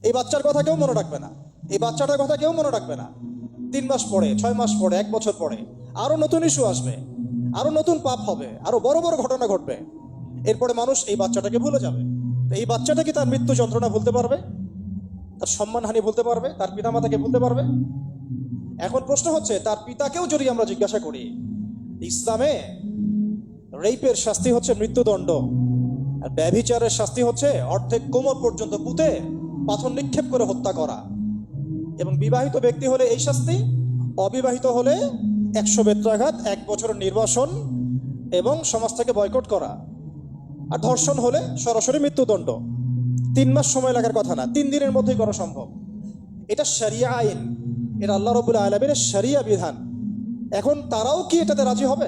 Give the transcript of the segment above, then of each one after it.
এই বাচ্চার কথা কেউ মনে রাখবে না, এই বাচ্চাটার কথা কেউ মনে রাখবে না। 3 মাস পরে, 6 মাস পরে, 1 বছর পরে আরো নতুন ইস্যু আসবে, আরো নতুন পাপ হবে, আরো বড় বড় ঘটনা ঘটবে। এরপরে মানুষ এই বাচ্চাটাকে ভুলে যাবে। তো এই বাচ্চাটা কি তার মৃত্যু যন্ত্রণা ভুলতে পারবে? তার সম্মানহানি ভুলতে পারবে? তার পিতামাতাকে ভুলতে পারবে? এখন প্রশ্ন হচ্ছে, তার পিতাকেও যদি আমরা জিজ্ঞাসা করি, ইসলামে রেপের শাস্তি হচ্ছে মৃত্যুদণ্ড, আর ব্যভিচারের শাস্তি হচ্ছে অর্ধেক কোমর পর্যন্ত পুঁতে পাথর নিক্ষেপ করে হত্যা করা। এবং বিবাহিত ব্যক্তি হলে এই শাস্তি, অবিবাহিত হলে 100 বেত্রাঘাত, 1 বছরের নির্বাসন এবং সমাজ থেকে বয়কট করা। আর ধর্ষণ হলে সরাসরি মৃত্যুদণ্ড। 3 মাস সময় লাগার কথা না, 3 দিনের মধ্যেই করা সম্ভব। এটা শরিয়া আইন, এটা আল্লাহ রাব্বুল আলামিনের শরিয়া বিধান। এখন তারাও কি এটাতে রাজি হবে?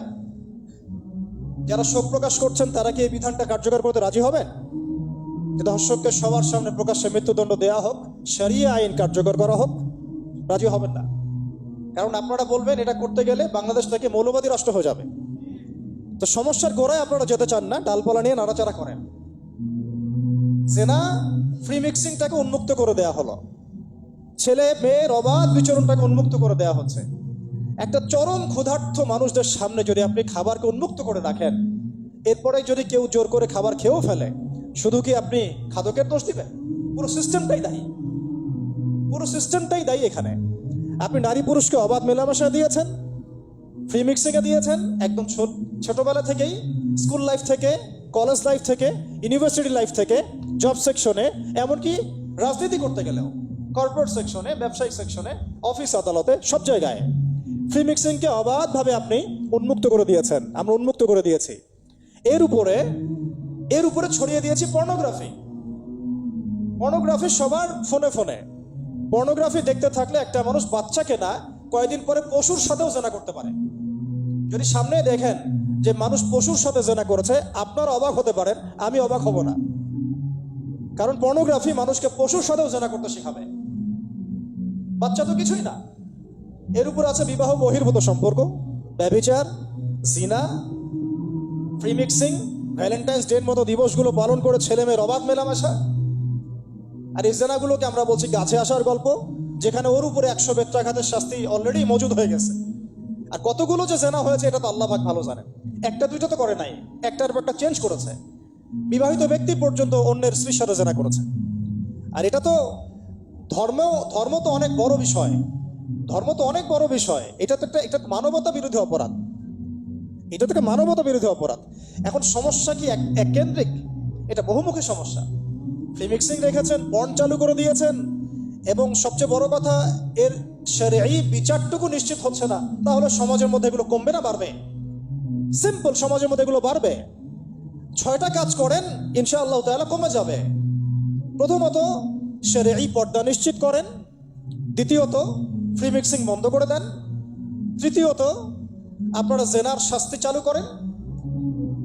যারা শোক প্রকাশ করছেন তারা কি এই বিধানটা কার্যকর করতে রাজি হবেন? যে ধর্ষককে সবার সামনে প্রকাশ্যে মৃত্যুদণ্ড দেওয়া হোক, শরিয়া আইন কার্যকর করা হোক? রাজি হবেন না। কারণ আপনারা বলবেন এটা করতে গেলে বাংলাদেশ থেকে মৌলবাদী রাষ্ট্র হয়ে যাবে। তো সমস্যার গোড়ায় আপনারা যেতে চান না, ডালপালা নিয়ে নাড়াচাড়া করেন। জেনা ফ্রি মিক্সিংটাকে উন্মুক্ত করে দেয়া হলো, ছেলে মেয়ের অবাধ বিচরণটাকে উন্মুক্ত করে দেয়া হচ্ছে। একটা চরম ক্ষুধার্ত মানুষদের সামনে যদি আপনি খাবারকে উন্মুক্ত করে রাখেন, এরপরে যদি কেউ জোর করে খাবার খেয়েও ফেলে, শুধু কি আপনি খাদকের দোষ দিবেন? পুরো সিস্টেমটাই দায়ী, পুরো সিস্টেমটাই দায়ী এখানে। আপনি নারী পুরুষকে অবাধ মেলামেশা দিয়েছেন, ফ্রি মিক্সিংয়ে দিয়েছেন, একদম ছোটবেলা থেকেই, স্কুল লাইফ থেকে, কলেজ লাইফ থেকে, ইউনিভার্সিটি লাইফ থেকে, জব সেকশনে, এমনকি রাজনীতি করতে গেলেও কর্পোরেট সেকশনে, ব্যবসায়িক সেকশনে, অফিস আদালতে, সব জায়গায় ফ্রি মিক্সিংকে অবাধভাবে আপনি উন্মুক্ত করে দিয়েছেন, আমরা উন্মুক্ত করে দিয়েছি। এর উপরে ছড়িয়ে দিয়েছি পর্নোগ্রাফি। পর্নোগ্রাফি সবার ফোনে ফোনে। পর্নোগ্রাফি দেখতে থাকলে একটা মানুষ বাচ্চাকে না, কয়েকদিন পরে পশুর সাথেও জেনা করতে পারে। যদি সামনে দেখেন যে মানুষ পশুর সাথে জেনা করেছে, আপনারা অবাক হতে পারেন, আমি অবাক হব না। কারণ পর্নোগ্রাফি মানুষকে পশুর সাথেও জেনা করতে শেখাবে। বাচ্চা তো কিছুই না। এর উপর আছে বিবাহ বহির্ভূত সম্পর্ক, ব্যভিচার, জিনা, ফ্রি মিক্সিং, ভ্যালেন্টাইন্স ডের মতো দিবসগুলো পালন করে ছেলে মেয়ের অবাধ মেলামেশা। আর এই জেনাগুলোকে আমরা বলছি গাছে আসার গল্প, যেখানে ওর উপরে 100 বেত্রাঘাতের শাস্তি অলরেডি মজুদ হয়ে গেছে। আর কতগুলো যে জেনা হয়েছে এটা তো আল্লাহ পাক ভালো জানেন। একটা দুইটা তো করে নাই, একটার পর একটা চেঞ্জ করেছে। বিবাহিত ব্যক্তি পর্যন্ত অন্যের স্ত্রীর সাথে জেনা করেছে। আর এটা তো ধর্ম তো অনেক বড় বিষয়, ধর্ম তো অনেক বড় বিষয়। এটা তো একটা মানবতা বিরোধী অপরাধ, এটা তো একটা মানবতা বিরোধী অপরাধ। এখন সমস্যা কি এককেন্দ্রিক? এটা বহুমুখী সমস্যা। ফ্রি মিক্সিং রেখেছেন, পর্ন চালু করে দিয়েছেন, এবং সবচেয়ে বড় কথা, এর শরঈ বিচারটুকু নিশ্চিত হচ্ছে না। তাহলে সমাজের মধ্যে এগুলো কমবে না বাড়বে? সিম্পল, সমাজের মধ্যে এগুলো বাড়বে। 6টা কাজ করেন, ইনশাআল্লাহ তাআলা কমে যাবে। প্রথমত, শরঈ পর্দা নিশ্চিত করেন। দ্বিতীয়ত, ফ্রি মিক্সিং বন্ধ করে দেন। তৃতীয়ত, আপনারা জেনার শাস্তি চালু করেন।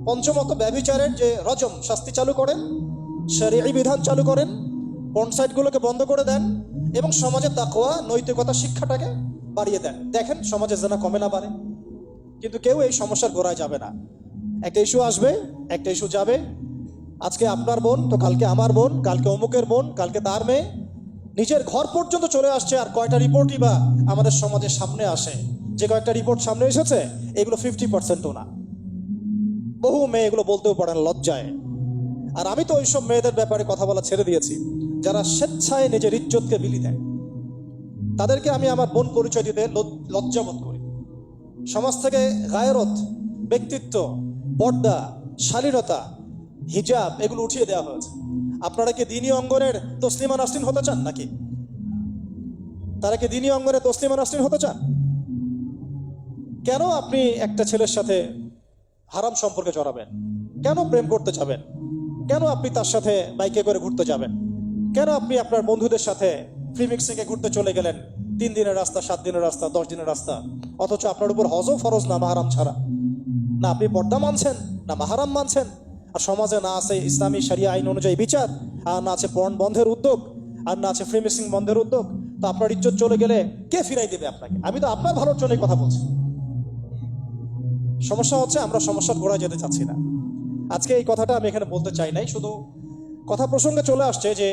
পঞ্চমত, ব্যভিচারের যে রজম শাস্তি চালু করেন, শরঈ বিধান চালু করেন। পর্ন সাইটগুলোকে বন্ধ করে দেন এবং সমাজে তাকওয়া, নৈতিকতা শিক্ষাটাকে বাড়িয়ে দেন। দেখেন সমাজে জেনা কমে না বাড়ে। কিন্তু কেউ এই সমস্যার গোড়ায় যাবে না। একটা ইস্যু আসবে, একটা ইস্যু যাবে। আজকে আপনার বোন তো কালকে আমার বোন, কালকে অমুকের বোন, কালকে তার মেয়ে, নিজের ঘর পর্যন্ত চলে আসছে। আর কয়টা রিপোর্টই বা আমাদের সমাজের সামনে আসে? যে কয়েকটা রিপোর্ট সামনে এসেছে, এগুলো 50%ও না। বহু মেয়ে এগুলো বলতেও পারে না, লজ্জায়। আর আমি তো ওইসব মেয়েদের ব্যাপারে কথা বলা ছেড়ে দিয়েছি, যারা স্বেচ্ছায় নিজের ইজ্জতকে বিলি দেয়। তাদেরকে আমি আমার বোন পরিচয় দিতে লজ্জাবোধ করি। সমাজ থেকে গায়রত, ব্যক্তিত্ব, পর্দা, শালীনতা, হিজাব এগুলো উঠিয়ে দেওয়া হয়েছে। আপনারা কি দ্বীনি অঙ্গনের তসলিমা নাসরিন হতে চান নাকি? তারা কি দ্বীনি অঙ্গনে তসলিমা নাসরিন হতে চান? কেন আপনি একটা ছেলের সাথে হারাম সম্পর্কে জড়াবেন? কেন প্রেম করতে যাবেন? কেন আপনি তার সাথে বাইকে করে ঘুরতে যাবেন? কেন আপনি আপনার বন্ধুদের সাথে ফ্রি মিক্সিংয়ে ঘুরতে চলে গেলেন? 3 দিনের রাস্তা, 7 দিনের রাস্তা, 10 দিনের রাস্তা, অথচ আপনার উপর হজও ফরজ না মাহারাম ছাড়া। না আপনি পর্দা মানছেন, না মাহারাম মানছেন। আর সমাজে না আছে ইসলামী শরিয়া আইন অনুযায়ী বিচার, আর না আছে পর্ন বন্ধের উদ্যোগ, আর না আছে ফ্রি মিক্সিং বন্ধের উদ্যোগ। তো আপনার ইজ্জত চলে গেলে কে ফিরাই দেবে আপনাকে? আমি তো আপনার ভালোর জন্যই কথা বলছি। সমস্যা হচ্ছে আমরা সমস্যার গোড়ায় যেতে চাচ্ছি না। আজকে এই কথাটা আমি এখানে বলতে চাই নাই, শুধু কথা প্রসঙ্গে চলে আসছে যে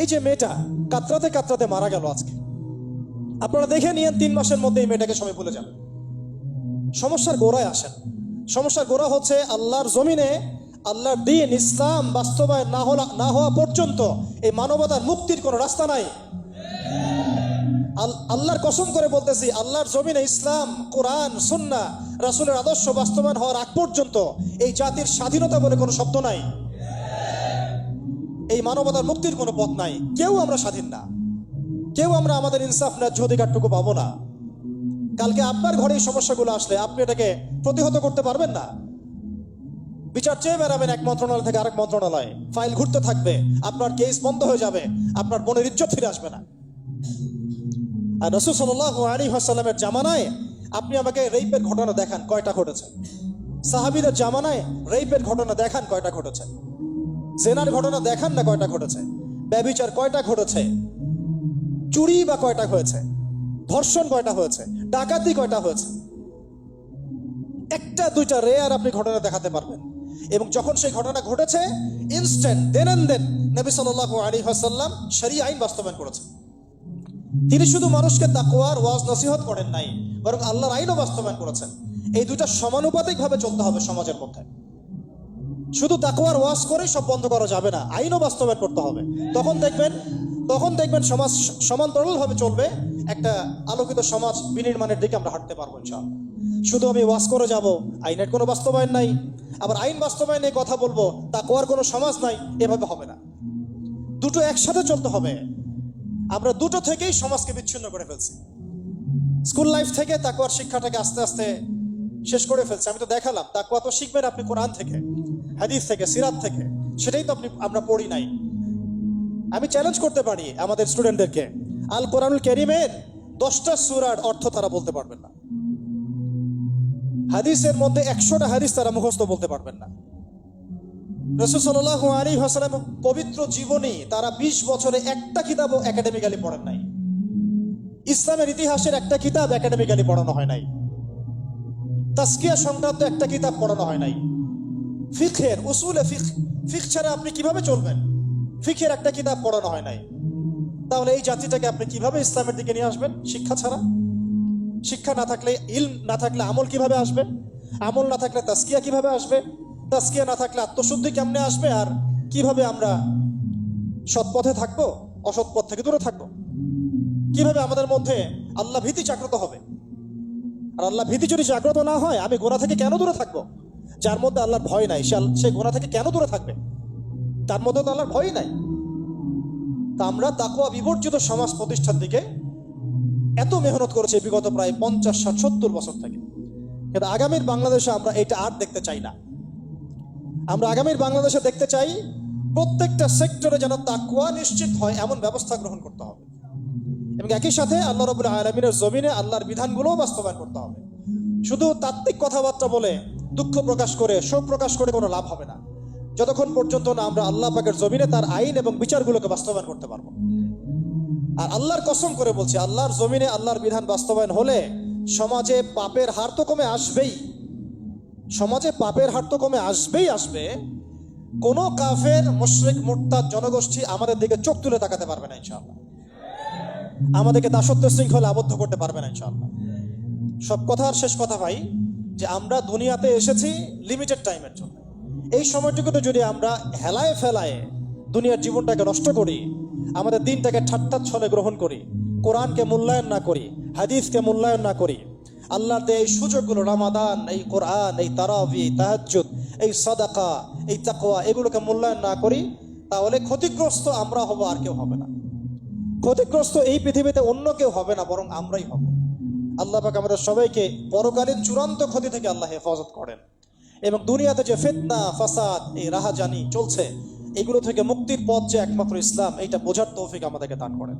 এই যে মেয়েটা কাতরাতে কাতরাতে মারা গেল আজকে, আপনারা দেখে নিয়েন 3 মাসের মধ্যে এই মেয়েটাকে সবাই ভুলে যাবে। সমস্যার গোড়ায় আসেন। সমস্যার গোড়া হচ্ছে আল্লাহর জমিনে আল্লাহর দ্বীন ইসলাম বাস্তবায়ন না হওয়া পর্যন্ত এই মানবতার মুক্তির কোনো রাস্তা নাই। আল্লাহর কসম করে বলতেছি, আল্লাহর জমিনে ইসলাম, কোরআন, সুন্নাহ, রাসূলের আদর্শ বাস্তবায়ন হওয়ার আগ পর্যন্ত এই জাতির স্বাধীনতা বলে কোনো শব্দ নাই। এই মানবতার মুক্তির কোনো পথ নাই। কেউ আমরা স্বাধীন না, কেউ আমরা আমাদের ইনসাফ ন্যায্য অধিকারটুকু পাবো না। কালকে আপনার ঘরে এই সমস্যাগুলো আসলে আপনি এটাকে প্রতিহত করতে পারবেন না। বিচার চেয়ে বেড়াবেন এক মন্ত্রণালয় থেকে আরেক মন্ত্রণালয়ে, ফাইল ঘুরতে থাকবে, আপনার কেস বন্ধ হয়ে যাবে, আপনার বোনের ইজ্জত ফিরে আসবে না। আর রাসূল সাল্লাল্লাহু আলাইহি ওয়াসাল্লামের জামানায় আপনি আমাকে রেপের ঘটনা দেখান কয়টা ঘটেছে? সাহাবীদের জামানায় রেপের ঘটনা দেখান কয়টা ঘটেছে? জেনার ঘটনা দেখান না কয়টা ঘটেছে? ব্যভিচার কয়টা ঘটেছে? চুরি বা কয়টা হয়েছে? ধর্ষণ কয়টা হয়েছে? ডাকাতি কয়টা হয়েছে? একটা দুইটা রেয়ার আপনি ঘটনা দেখাতে পারবেন। এবং যখন সেই ঘটনা ঘটেছে ইনস্ট্যান্ট দেন এন্ড দেন নবী সাল্লাল্লাহু আলাইহি ওয়াসাল্লাম শরীয়ত আইন বাস্তবায়ন করেছেন। তিনি শুধু মানুষকে তাকওয়ার ওয়াজ নসিহত করেন নাই, বরং আল্লাহর আইনও বাস্তবায়ন করেছেন। এই দুইটা সমানুপাতিকভাবে চলতে হবে সমাজের মধ্যে। শুধু তাকওয়ার ওয়াজ করেই সব বন্ধ করা যাবে না, আইনও বাস্তবায়ন করতে হবে। তখন দেখবেন সমাজ সমান্তরালভাবে চলবে। একটা আলোকিত সমাজ বিনির্মাণের দিকে আমরা হাঁটতে পারবো ইনশাআল্লাহ। শুধু আমি ওয়াজ করে যাব, আইনের কোনো বাস্তবায়ন নাই, আবার আইন বাস্তবায়নে কথা বলবো, তাকওয়ার কোনো সমাজ নাই, এভাবে হবে না। দুটো একসাথে চলতে হবে। আমরা দুটো থেকেই সমাজকে বিচ্ছিন্ন করে ফেলছি। স্কুল লাইফ থেকে তাকওয়ার শিক্ষাটাকে আস্তে আস্তে শেষ করে ফেলছি। আমি তো দেখালাম তাকওয়া তো শিখবেন আপনি কোরআন থেকে, হাদিস থেকে, সিরাত থেকে, সেটাই তো আমরা পড়ি নাই। আমি চ্যালেঞ্জ করতে পারি আমাদের স্টুডেন্টদেরকে, আল কোরআনুল কারীমের 10টা সূরার অর্থ তারা বলতে পারবেন না। হাদিসের মধ্যে 100টা হাদিস তারা মুখস্থ বলতে পারবেন না। রাসূল সাল্লাল্লাহু আলাইহি ওয়াসাল্লাম পবিত্র জীবনী তারা 20 বছরে একটা কিতাবও একাডেমিক্যালি পড়েন নাই। ইসলামের ইতিহাসের একটা কিতাব একাডেমিক্যালি পড়ানো হয় নাই। তাজকিয়া সংক্রান্ত একটা কিতাব পড়ানো হয় নাই। ফিকহের উসুলে ফিকহ ছাড়া আপনি কিভাবে চলবেন? ফিকহের একটা কিতাব পড়ানো হয় নাই। তাহলে এই জাতিটাকে আপনি কিভাবে ইসলামের দিকে নিয়ে আসবেন? শিক্ষা ছাড়া। শিক্ষা না থাকলে, ইলম না থাকলে আমল কিভাবে আসবে? আমল না থাকলে তাজকিয়া কিভাবে আসবে? তাজকিয়া না থাকলে আত্মশুদ্ধি কেমনে আসবে? আর কিভাবে আমরা সৎ পথে থাকবো, অসৎ পথ থেকে দূরে থাকবো? কিভাবে আমাদের মধ্যে আল্লাহ ভীতি জাগ্রত হবে? আর আল্লাহ ভীতি যদি জাগ্রত না হয়, আমি গোনা থেকে কেন দূরে থাকবো? যার মধ্যে আল্লাহর ভয় নাই সে গোনা থেকে কেন দূরে থাকবে? তার মধ্যে তো আল্লাহর ভয় নাই। তা আমরা তাকওয়া বিবর্জিত সমাজ প্রতিষ্ঠার দিকে এত মেহনত করেছি বিগত প্রায় 50, 60, 70 বছর থেকে। কিন্তু আগামীর বাংলাদেশে আমরা এটা আর দেখতে চাই না। আমরা আগামীর বাংলাদেশে দেখতে চাই প্রত্যেকটা সেক্টরে যেন তাকওয়া নিশ্চিত হয় এমন ব্যবস্থা গ্রহণ করতে হবে। এবং একই সাথে আল্লাহ রাব্বুল আলামিনের জমিনে আল্লাহর বিধানগুলোও বাস্তবায়ন করতে হবে। শুধু তাত্ত্বিক কথাবার্তা বলে, দুঃখ প্রকাশ করে, শোক প্রকাশ করে কোনো লাভ হবে না, যতক্ষণ পর্যন্ত না আমরা আল্লাহ পাকের জমিনে তার আইন এবং বিচারগুলোকে বাস্তবায়ন করতে পারবো। আর আল্লাহর কসম করে বলছি, আল্লাহর জমিনে আল্লাহর বিধান বাস্তবায়ন হলে সমাজে পাপের হার তো কমে আসবেই। সমাজে পাপের হার তো কমে আসবে। কোনো কাফের, মুশরিক, মুরতাদ জনগোষ্ঠী আমাদের দিকে চোখ তুলে তাকাতে পারবে না ইনশাআল্লাহ। আমাদেরকে দাসত্ব শৃঙ্খলে আবদ্ধ করতে পারবে না ইনশাআল্লাহ। সব কথার শেষ কথা ভাই, যে আমরা দুনিয়াতে এসেছি লিমিটেড টাইমের জন্য। এই সময়টুকুতে যদি আমরা হেলায় ফেলায় দুনিয়ার জীবনটাকে নষ্ট করি, আমাদের দিনটাকে ঠাট্টা ছলে গ্রহণ করি, কোরআনকে মূল্যায়ন না করি, হাদিসকে মূল্যায়ন না করি, আল্লাহর দেয় এই সুযোগগুলো, রমাদান, এই কোরআন, এই তারাবি, তাহাজ্জুদ, এই সাদাকা, এই তাকওয়া, এগুলোকে মূল্যায়ন না করি, তাহলে ক্ষতিগ্রস্ত আমরা হব, আর কেউ হবে না। ক্ষতিগ্রস্ত এই পৃথিবীতে অন্য কেউ হবে না, বরং আমরাই হব। আল্লাহ পাক আমাদের সবাইকে পরকালীন চূড়ান্ত ক্ষতি থেকে আল্লাহ হেফাজত করেন, এবং দুনিয়াতে যে ফিতনা, ফাসাদ, এই রাহাজানি চলছে, এগুলো থেকে মুক্তির পথ যে একমাত্র ইসলাম, এইটা বোঝার তৌফিক আমাদেরকে দান করেন।